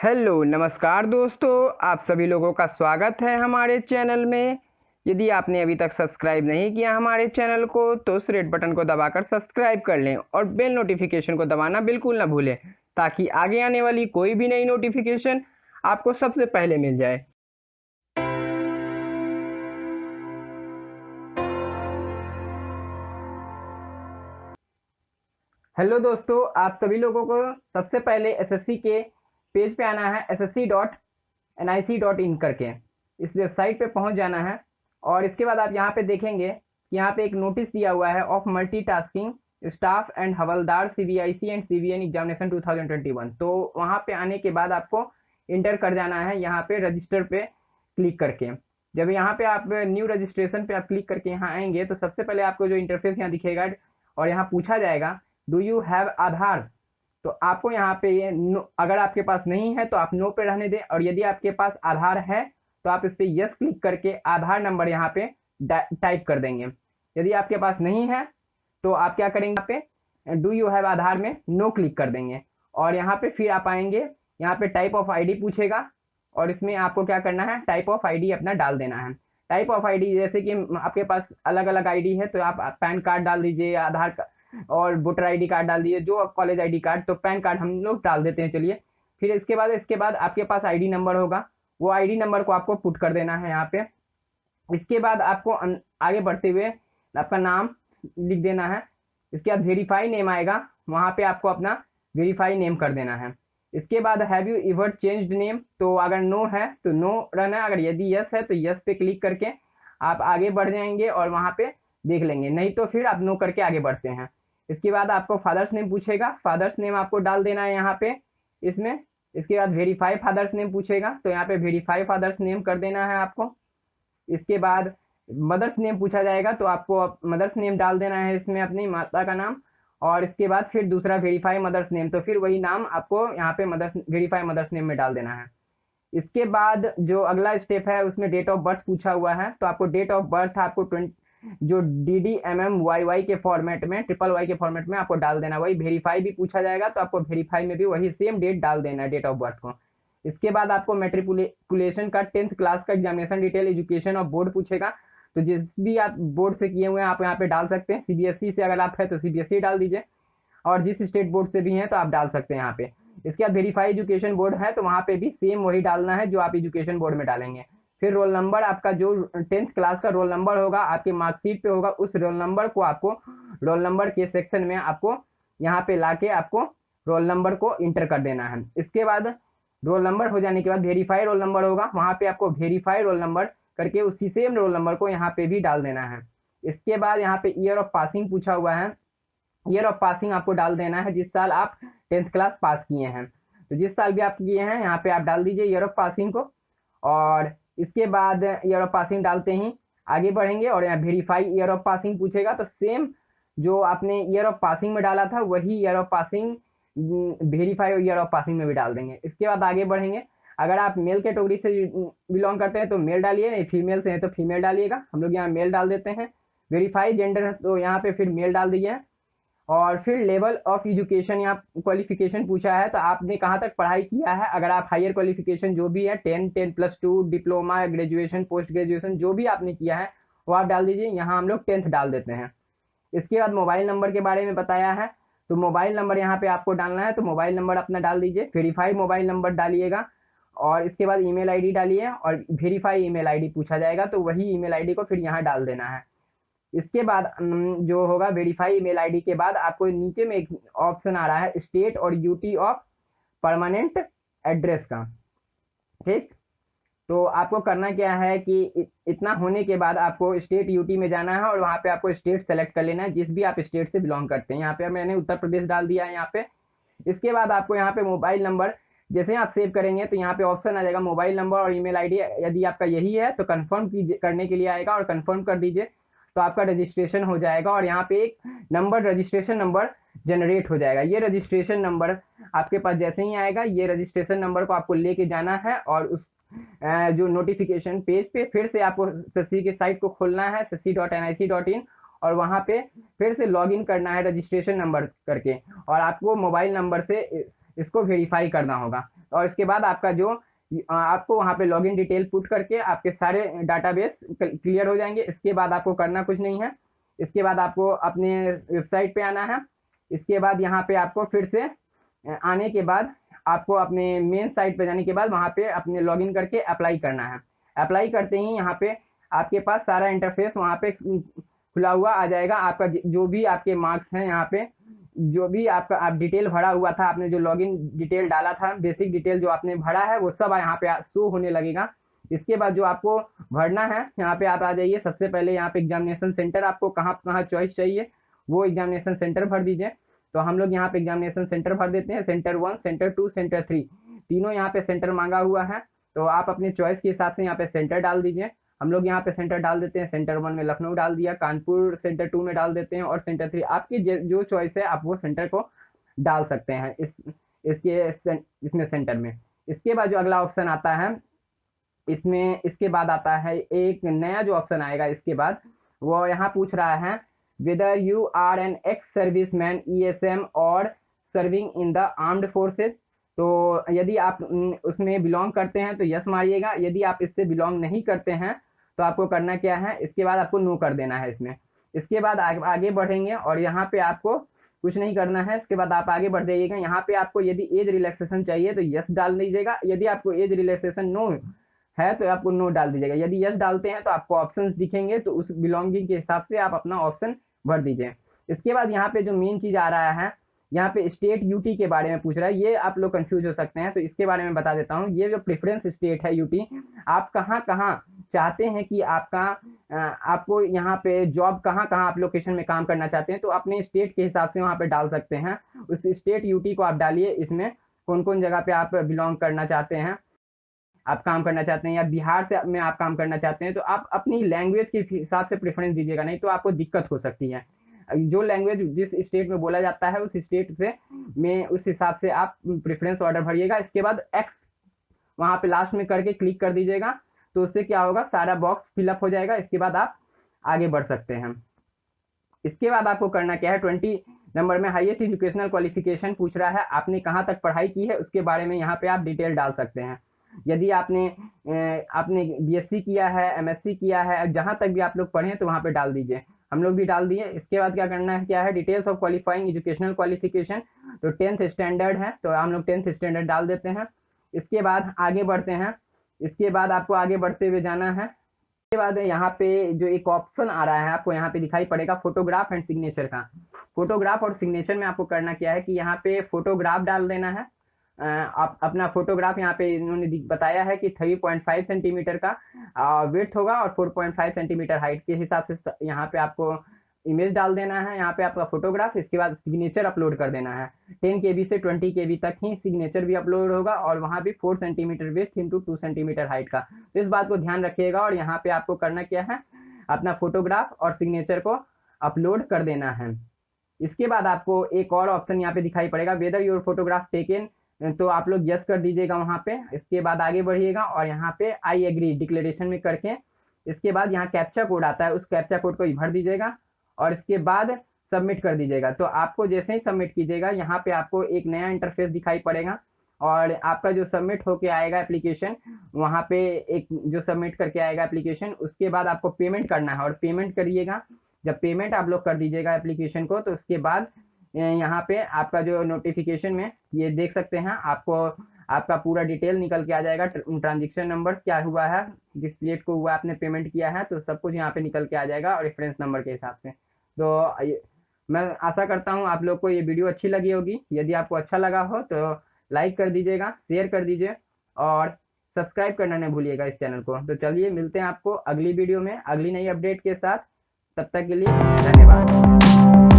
Hello नमस्कार दोस्तों, आप सभी लोगों का स्वागत है हमारे चैनल में। यदि आपने अभी तक सब्सक्राइब नहीं किया हमारे चैनल को तो उस रेड बटन को दबाकर सब्सक्राइब कर लें और बेल नोटिफिकेशन को दबाना बिल्कुल ना भूलें, ताकि आगे आने वाली कोई भी नई नोटिफिकेशन आपको सबसे पहले मिल जाए। हेलो दोस्तों, आप सभी लोगों को सबसे पहले एसएससी के पेज पे आना है, ssc.nic.in करके इस वेबसाइट पे पहुंच जाना है। और इसके बाद आप यहाँ पे देखेंगे कि यहाँ पे एक नोटिस दिया हुआ है of multitasking staff and havildar CBIC and CBN examination 2021। तो वहाँ पे आने के बाद आपको इंटर कर जाना है यहाँ पे रजिस्टर पे क्लिक करके। जब यहाँ पे आप न्यू रजिस्ट्रेशन पे आप क्लिक करके यहाँ आएंगे तो सबसे पहले आपको जो इंटरफेस यहाँ दिखेगा और यहाँ पूछा जाएगा डू यू हैव आधार। तो आपको यहाँ पे ये अगर आपके पास नहीं है तो आप नो पे रहने दें, और यदि आपके पास आधार है तो आप इस पे यस क्लिक करके आधार नंबर यहाँ पे टाइप कर देंगे। यदि आपके पास नहीं है तो आप क्या करेंगे, यहाँ पे डू यू हैव आधार में नो क्लिक कर देंगे। और यहाँ पे फिर आप आएंगे, यहाँ पे टाइप ऑफ आईडी पूछेगा और इसमें आपको क्या करना है, टाइप ऑफ आईडी अपना डाल देना है। टाइप ऑफ आईडी जैसे कि आपके पास अलग अलग आईडी है तो आप पैन कार्ड डाल दीजिए, आधार और वोटर आईडी कार्ड डाल दीजिए, जो कॉलेज आईडी कार्ड, तो पैन कार्ड हम लोग डाल देते हैं। चलिए फिर इसके बाद आपके पास आईडी नंबर होगा, वो आईडी नंबर को आपको पुट कर देना है यहाँ पे। इसके बाद आपको आगे बढ़ते हुए आपका नाम लिख देना है। इसके बाद वेरीफाई नेम आएगा, वहाँ पे आपको अपना वेरीफाई नेम कर देना है। इसके बाद have you ever changed name, तो अगर नो है तो नो रहना है, अगर यदि यस है तो यस पे क्लिक करके आप आगे बढ़ जाएंगे और वहाँ पे देख लेंगे, नहीं तो फिर आप नो करके आगे बढ़ते हैं। इसके बाद आपको फादर्स नेम पूछेगा, फादर्स नेम आपको डाल देना है यहाँ पे इसमें। इसके बाद वेरीफाई फादर्स नेम पूछेगा तो यहाँ पे वेरीफाई फादर्स नेम कर देना है आपको। इसके बाद मदर्स नेम पूछा जाएगा तो आपको मदर्स नेम डाल देना है इसमें, अपनी माता का नाम। और इसके बाद फिर दूसरा वेरीफाई मदर्स नेम, तो फिर वही नाम आपको यहाँ पे मदर्स वेरीफाई मदर्स नेम में डाल देना है। इसके बाद जो अगला स्टेप है उसमें डेट ऑफ बर्थ पूछा हुआ है, तो आपको डेट ऑफ बर्थ आपको जो DDMMYY के फॉर्मेट में, YYY के फॉर्मेट में आपको डाल देना। वही वेरीफाई भी पूछा जाएगा तो आपको वेरीफाई में भी वही सेम डेट डाल देना है, डेट ऑफ बर्थ को। इसके बाद आपको मेट्रिकुलेशन का 10th क्लास का एग्जामिनेशन डिटेल एजुकेशन और बोर्ड पूछेगा, तो जिस भी आप बोर्ड से किए हुए हैं आप यहाँ पे डाल सकते हैं। CBSE से अगर आप है तो CBSE डाल दीजिए, और जिस स्टेट बोर्ड से भी हैं तो आप डाल सकते हैं यहाँ पे। इसके बाद वेरीफाई एजुकेशन बोर्ड है तो वहाँ पे भी सेम वही डालना है जो आप एजुकेशन बोर्ड में डालेंगे। फिर रोल नंबर, आपका जो 10th क्लास का रोल नंबर होगा आपके मार्कशीट पे होगा, उस रोल नंबर को आपको रोल नंबर के सेक्शन में आपको यहाँ पे लाके आपको रोल नंबर को इंटर कर देना है। इसके बाद रोल नंबर हो जाने के बाद वेरीफाई रोल नंबर होगा, वहाँ पे आपको वेरीफाई रोल नंबर करके उसी सेम रोल नंबर को यहाँ पे भी डाल देना है। इसके बाद यहाँ पे ईयर ऑफ पासिंग पूछा हुआ है, ईयर ऑफ पासिंग आपको डाल देना है जिस साल आप 10th क्लास पास किए हैं, तो जिस साल भी आप किए हैं यहाँ पे आप डाल दीजिए ईयर ऑफ पासिंग को। और इसके बाद ईयर ऑफ पासिंग डालते ही आगे बढ़ेंगे और यहाँ वेरीफाई ईयर ऑफ पासिंग पूछेगा, तो सेम जो आपने ईयर ऑफ पासिंग में डाला था वही year of passing verify year of passing में भी डाल देंगे। इसके बाद आगे बढ़ेंगे, अगर आप मेल कैटेगरी से बिलोंग करते हैं तो मेल डालिए, नहीं फीमेल से हैं तो फीमेल डालिएगा। हम लोग यहाँ मेल डाल देते हैं। वेरीफाई जेंडर तो यहाँ पे फिर मेल डाल दीजिए। और फिर लेवल ऑफ एजुकेशन, यहाँ क्वालिफिकेशन पूछा है तो आपने कहाँ तक पढ़ाई किया है। अगर आप हायर क्वालिफिकेशन जो भी है 10+2 डिप्लोमा, ग्रेजुएशन, पोस्ट ग्रेजुएशन जो भी आपने किया है वो आप डाल दीजिए। यहाँ हम लोग 10th डाल देते हैं। इसके बाद मोबाइल नंबर के बारे में बताया है तो मोबाइल नंबर यहाँ पे आपको डालना है, तो मोबाइल नंबर अपना डाल दीजिए। वेरीफाई मोबाइल नंबर डालिएगा और इसके बाद ईमेल आईडी डालिए, और वेरीफाई ईमेल आईडी पूछा जाएगा तो वही ईमेल आईडी को फिर यहाँ डाल देना है। इसके बाद जो होगा वेरीफाई ईमेल आईडी के बाद आपको नीचे में एक ऑप्शन आ रहा है स्टेट और यूटी ऑफ परमानेंट एड्रेस का, ठीक। तो आपको करना क्या है कि इतना होने के बाद आपको स्टेट यूटी में जाना है और वहाँ पे आपको स्टेट सेलेक्ट कर लेना है जिस भी आप स्टेट से बिलोंग करते हैं। यहाँ पे मैंने उत्तर प्रदेश डाल दिया है यहाँ पे। इसके बाद आपको यहाँ पे मोबाइल नंबर जैसे आप सेव करेंगे तो यहाँ पे ऑप्शन आ जाएगा मोबाइल नंबर और ईमेल आईडी, यदि आपका यही है तो कंफर्म करने के लिए आएगा और कंफर्म कर दीजिए तो आपका रजिस्ट्रेशन हो जाएगा। और यहाँ पे एक नंबर, रजिस्ट्रेशन नंबर जनरेट हो जाएगा। ये रजिस्ट्रेशन नंबर आपके पास जैसे ही आएगा, ये रजिस्ट्रेशन नंबर को आपको लेके जाना है और उस जो नोटिफिकेशन पेज पे फिर से आपको एसएससी की साइट को खोलना है ssc.nic.in, और वहाँ पे फिर से लॉगिन करना है रजिस्ट्रेशन नंबर करके, और आपको मोबाइल नंबर से इसको वेरीफाई करना होगा। और इसके बाद आपका जो आपको वहाँ पे लॉगिन डिटेल पुट करके आपके सारे डाटाबेस क्लियर हो जाएंगे। इसके बाद आपको करना कुछ नहीं है। इसके बाद आपको अपने वेबसाइट पे आना है। इसके बाद यहाँ पे आपको फिर से आने के बाद आपको अपने मेन साइट पे जाने के बाद वहाँ पे अपने लॉगिन करके अप्लाई करना है। अप्लाई करते ही यहाँ पे आपके पास सारा इंटरफेस वहाँ पे खुला हुआ आ जाएगा। आपका जो भी आपके मार्क्स हैं, यहाँ पे जो भी आपका आप डिटेल भरा हुआ था, आपने जो लॉगिन डिटेल डाला था, बेसिक डिटेल जो आपने भरा है, वो सब यहाँ पे शो होने लगेगा। इसके बाद जो आपको भरना है, यहाँ पे आप आ जाइए। सबसे पहले यहाँ पे एग्जामिनेशन सेंटर आपको कहाँ कहाँ चॉइस चाहिए वो एग्जामिनेशन सेंटर भर दीजिए। तो हम लोग यहाँ पे एग्जामिनेशन सेंटर भर देते हैं। सेंटर 1, सेंटर 2, सेंटर 3 तीनों यहाँ पे सेंटर मांगा हुआ है। तो आप अपने चॉइस के हिसाब से यहाँ पे सेंटर डाल दीजिए। हम लोग यहाँ पे सेंटर डाल देते हैं। सेंटर 1 में लखनऊ डाल दिया, कानपुर सेंटर 2 में डाल देते हैं, और सेंटर 3 आपकी जो चॉइस है आप वो सेंटर को डाल सकते हैं इसमें सेंटर में। इसके बाद जो अगला ऑप्शन आता है, इसके बाद आता है एक नया जो ऑप्शन आएगा इसके बाद, वो यहाँ पूछ रहा है whether you are an ex service man ESM और serving in the armed forces. तो यदि आप उसमें बिलोंग करते हैं तो यस मारिएगा। यदि आप इससे बिलोंग नहीं करते हैं तो आपको करना क्या है, इसके बाद आपको नो कर देना है इसमें। इसके बाद आगे बढ़ेंगे और यहाँ पे आपको कुछ नहीं करना है। इसके बाद आप आगे बढ़ जाइएगा। यहाँ पे आपको यदि एज रिलैक्सेशन चाहिए तो यस डाल दीजिएगा। यदि आपको एज रिलैक्सेशन नो है तो आपको नो डाल दीजिएगा। यदि यस डालते हैं तो आपको ऑप्शंस दिखेंगे, तो उस बिलोंगिंग के हिसाब से आप अपना ऑप्शन भर दीजिए। इसके बाद यहाँ पे जो मेन चीज आ रहा है, यहाँ पे स्टेट UT के बारे में पूछ रहा है। ये आप लोग कंफ्यूज हो सकते हैं, तो इसके बारे में बता देता हूँ। ये जो प्रेफरेंस स्टेट है UT, आप कहाँ कहाँ चाहते हैं कि आपको यहाँ पे जॉब कहाँ कहाँ आप लोकेशन में काम करना चाहते हैं, तो अपने स्टेट के हिसाब से वहाँ पे डाल सकते हैं। उस स्टेट UT को आप डालिए। इसमें कौन कौन जगह पे आप बिलोंग करना चाहते हैं, आप काम करना चाहते हैं, या बिहार से में आप काम करना चाहते हैं, तो आप अपनी लैंग्वेज के हिसाब से प्रेफरेंस दीजिएगा, नहीं तो आपको दिक्कत हो सकती है। जो लैंग्वेज जिस स्टेट में बोला जाता है उस स्टेट से में उस हिसाब से आप प्रेफरेंस ऑर्डर भरिएगा। इसके बाद एक्स वहाँ पे लास्ट में करके क्लिक कर दीजिएगा। तो उससे क्या होगा, सारा बॉक्स फिलअप हो जाएगा। इसके बाद आप आगे बढ़ सकते हैं। इसके बाद आपको करना क्या है, 20 नंबर में हाईएस्ट एजुकेशनल क्वालिफिकेशन पूछ रहा है। आपने कहाँ तक पढ़ाई की है उसके बारे में यहाँ पे आप डिटेल डाल सकते हैं। यदि आपने BSc किया है, MSc किया है, जहाँ तक भी आप लोग पढ़े हैं तो वहाँ पे डाल दीजिए। हम लोग भी डाल दिए। इसके बाद क्या करना है, क्या है, details of qualifying educational qualification. तो 10th स्टैंडर्ड है, तो हम लोग 10th स्टैंडर्ड डाल देते हैं। इसके बाद आगे बढ़ते हैं। इसके बाद आपको आगे बढ़ते हुए जाना है। इसके बाद यहाँ पे जो एक ऑप्शन आ रहा है आपको यहाँ पे दिखाई पड़ेगा, फोटोग्राफ एंड सिग्नेचर का। फोटोग्राफ और सिग्नेचर में आपको करना क्या है कि यहाँ पे फोटोग्राफ डाल देना है। आप अपना फोटोग्राफ यहाँ पे इन्होंने बताया है कि 3.5 सेंटीमीटर का विड्थ होगा और 4.5 सेंटीमीटर हाइट के हिसाब से यहाँ पे आपको इमेज डाल देना है। यहाँ पे आपका फोटोग्राफ। इसके बाद सिग्नेचर अपलोड कर देना है। 10 KB से 20 KB तक ही सिग्नेचर भी अपलोड होगा, और वहाँ भी 4 centimetre width into 2 centimetre height का। तो इस बात को ध्यान रखिएगा। और यहाँ पे आपको करना क्या है, अपना फोटोग्राफ और सिग्नेचर को अपलोड कर देना है। इसके बाद आपको एक और ऑप्शन यहाँ पे दिखाई पड़ेगा, वेदर योर फोटोग्राफ टेकन। तो आप लोग यस कर दीजिएगा वहाँ पे। इसके बाद आगे बढ़िएगा और यहाँ पे आई एग्री डिक्लेरेशन में करके, इसके बाद यहाँ कैप्चा कोड आता है, उस कैप्चा कोड को भर दीजिएगा और इसके बाद सबमिट कर दीजिएगा। तो आपको जैसे ही सबमिट कीजिएगा, यहाँ पे आपको एक नया इंटरफेस दिखाई पड़ेगा, और आपका जो सबमिट होके आएगा एप्लीकेशन, वहाँ पे एक जो सबमिट करके आएगा एप्लीकेशन, उसके बाद आपको पेमेंट करना है, और पेमेंट करिएगा। जब पेमेंट आप लोग कर दीजिएगा एप्लीकेशन को, तो उसके बाद यहाँ पे आपका जो नोटिफिकेशन में ये देख सकते हैं, आपको आपका पूरा डिटेल निकल के आ जाएगा। ट्रांजेक्शन नंबर क्या हुआ है, जिस डेट को हुआ आपने पेमेंट किया है, तो सब कुछ यहाँ पे निकल के आ जाएगा, और रेफरेंस नंबर के हिसाब से। तो मैं आशा करता हूँ आप लोग को ये वीडियो अच्छी लगी होगी। यदि आपको अच्छा लगा हो तो लाइक कर दीजिएगा, शेयर कर दीजिए, और सब्सक्राइब करना नहीं भूलिएगा इस चैनल को। तो चलिए मिलते हैं आपको अगली वीडियो में अगली नई अपडेट के साथ। तब तक के लिए धन्यवाद।